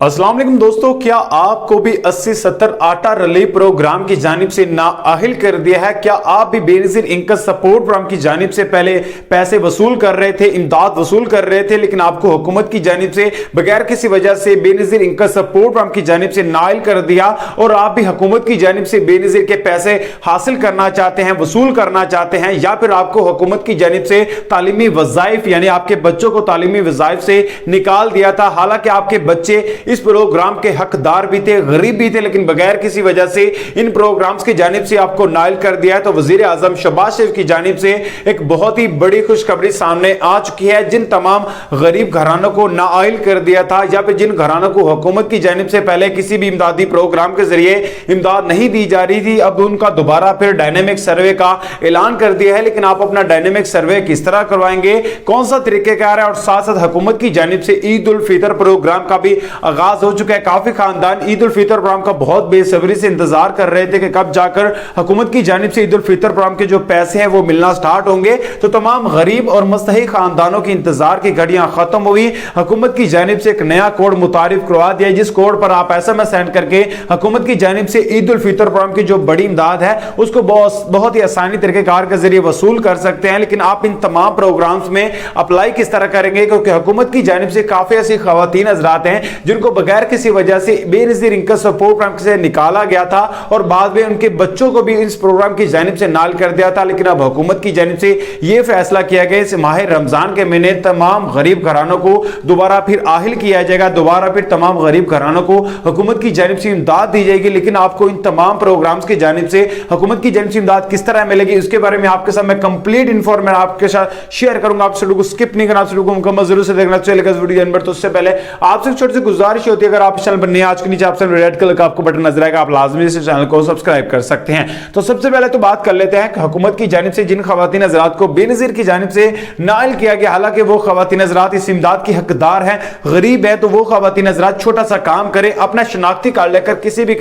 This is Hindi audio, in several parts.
अस्सलाम वालेकुम दोस्तों, क्या आपको भी 80-70 आटा रिलीफ प्रोग्राम की जानिब से नाअहल कर दिया है? क्या आप भी बेनजीर इनकम सपोर्ट प्रोग्राम की जानिब से पहले पैसे वसूल कर रहे थे, इमदाद वसूल कर रहे थे, लेकिन आपको हुकूमत की जानिब से बगैर किसी वजह से बेनजीर इनकम सपोर्ट प्रोग्राम की जानिब से नाअहल कर दिया और आप भी हुकूमत की जानिब से बेनजीर के पैसे हासिल करना चाहते हैं, वसूल करना चाहते हैं, या फिर आपको हुकूमत की जानिब से तालीमी वज़ाइफ यानी आपके बच्चों को तालीमी वज़ाइफ से निकाल दिया था। हालांकि आपके बच्चे इस प्रोग्राम के हकदार भी थे, गरीब भी थे, लेकिन बगैर किसी वजह से इन प्रोग्राम्स की जानिब से आपको नाइल कर दिया है। तो वजीर आजम शहबाज शरीफ की जानिब से एक बहुत ही बड़ी खुशखबरी सामने आ चुकी है। जिन तमाम गरीब घरानों को नाइल कर दिया था या फिर जिन घरानों को हुकूमत की जानिब से पहले किसी भी इमदादी प्रोग्राम के जरिए इमदाद नहीं दी जा रही थी, अब उनका दोबारा फिर डायनेमिक सर्वे का ऐलान कर दिया है। लेकिन आप अपना डायनेमिक सर्वे किस तरह करवाएंगे, कौन सा तरीकेकार है, और साथ साथ हुकूमत की जानिब से ईद उल फितर प्रोग्राम का भी आगाज हो चुका है। काफी खानदान ईद उल फितर प्रोग्राम का बहुत बेसब्री से इंतजार कर रहे थे कि कब जाकर हुकूमत की जानिब से ईद उल फितर प्रोग्राम के जो पैसे हैं वो मिलना स्टार्ट होंगे। तो तमाम गरीब और मुस्तहिक खानदानों की इंतजार की घड़ियां खत्म हुई। हुकूमत की जानिब से एक नया कोड मुतारिफ करवा दिया, जिस कोड पर आप SMS सेंड करके हुकूमत की जानिब से ईद उल फितर प्रोग्राम की जो बड़ी इमदाद है उसको बहुत ही आसानी तरीकेकार के जरिए वसूल कर सकते हैं। लेकिन आप इन तमाम प्रोग्राम्स में अप्लाई किस तरह करेंगे, क्योंकि हुकूमत की जानिब से काफी ऐसी खवातीन हजरात हैं जिनको बगैर किसी वजह से बेनजीर इनकम सपोर्ट प्रोग्राम से निकाला गया था और बाद में उनके बच्चों को भी इस प्रोग्राम की जानिब से नाल कर दिया था। लेकिन अब हुकूमत की जानिब से यह फैसला किया गया इस माह रमजान के महीने तमाम गरीब घरानों को दोबारा फिर आहिल किया जाएगा, दोबारा फिर तमाम गरीब घरानों को हुकूमत की जानिब से इमदाद दी जाएगी। लेकिन आपको इन तमाम प्रोग्राम्स की जानिब से हुकूमत की जानिब से इमदाद किस तरह मिलेगी, उसके बारे में आपके साथ मैं कंप्लीट इंफॉर्मेशन आपके साथ शेयर करूंगा। आप वीडियो को स्किप नहीं करना, आप वीडियो को मुकम्मल जरूर से देखना चलेगा इस वीडियो के अंदर। तो उससे पहले आपसे छोटी सी गुजारिश होती है, अगर आप चैनल पर नए, आज के नीचे आपसे रेड कलर का आपको बटन नजर आएगा, आप लाजमी इस चैनल को सब्सक्राइब कर सकते हैं। तो सबसे पहले तो बात कर लेते हैं कि हुकूमत की जानिब से जिन खवातीन हजरात को बेनजीर की जानिब से नाइल किया गया, हालांकि वो खवातीन हजरात इस इमदाद की हकदार हैं, गरीब है, तो वो खवातीन हजरात छोटा सा काम करें, अपना शनाख्ती कार्ड लेकर किसी भी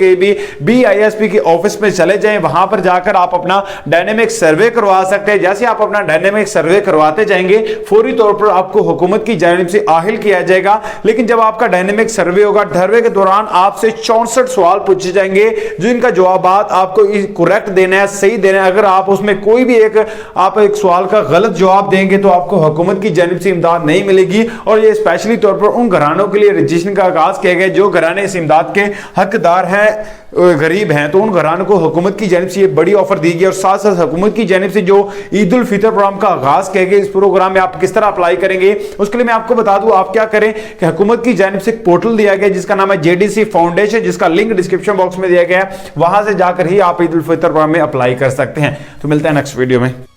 BISP के ऑफिस में चले जाएं, वहां पर जाकर आप अपना डायनेमिक सर्वे करवा सकते हैं। जैसे आप अपना डायनेमिक सर्वे करवाते जाएंगे, फौरी तौर पर आपको हुकूमत की जानिब से आहिल किया जाएगा। लेकिन जब आपका डायनेमिक सर्वे होगा, सर्वे के दौरान आपसे 64 सवाल पूछे जाएंगे, जिनका जवाब आपको करेक्ट देना है, सही देना है। अगर आप उसमें कोई भी एक सवाल का गलत जवाब देंगे तो आपको हुकूमत की जानिब से इमदाद नहीं मिलेगी। और ये स्पेशली तौर पर उन घरानों के लिए रजिस्ट्रेशन का आगाज किया गया जो घराने इस इमदाद के हकदार हैं, गरीब हैं, तो उन घरानों को हुकूमत की जानिब से ये बड़ी ऑफर दी गई। और साथ साथ हुकूमत की जानिब से जो ईद उल फितर प्रोग्राम का आगाज किया गया, इस प्रोग्राम में आप किस तरह अप्लाई करेंगे उसके लिए मैं आपको बता दूं। आप क्या करें कि हुकूमत की जानिब से एक पोर्टल दिया गया जिसका नाम है JDC फाउंडेशन, जिसका लिंक डिस्क्रिप्शन बॉक्स में दिया गया है, वहां से जाकर ही आप ईद उल फितर प्रोग्राम में अप्लाई कर सकते हैं। तो मिलते हैं नेक्स्ट वीडियो में।